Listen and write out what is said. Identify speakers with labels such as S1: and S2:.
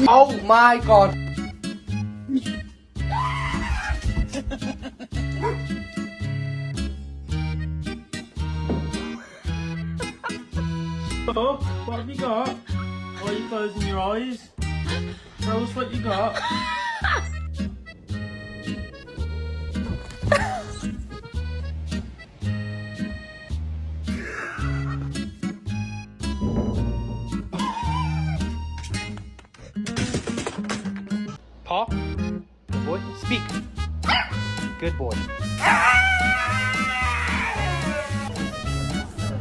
S1: Oh my god.
S2: Oh, what have you got? Why are you closing your eyes? Tell us what you got.
S1: Paw, good boy. Speak. Good boy.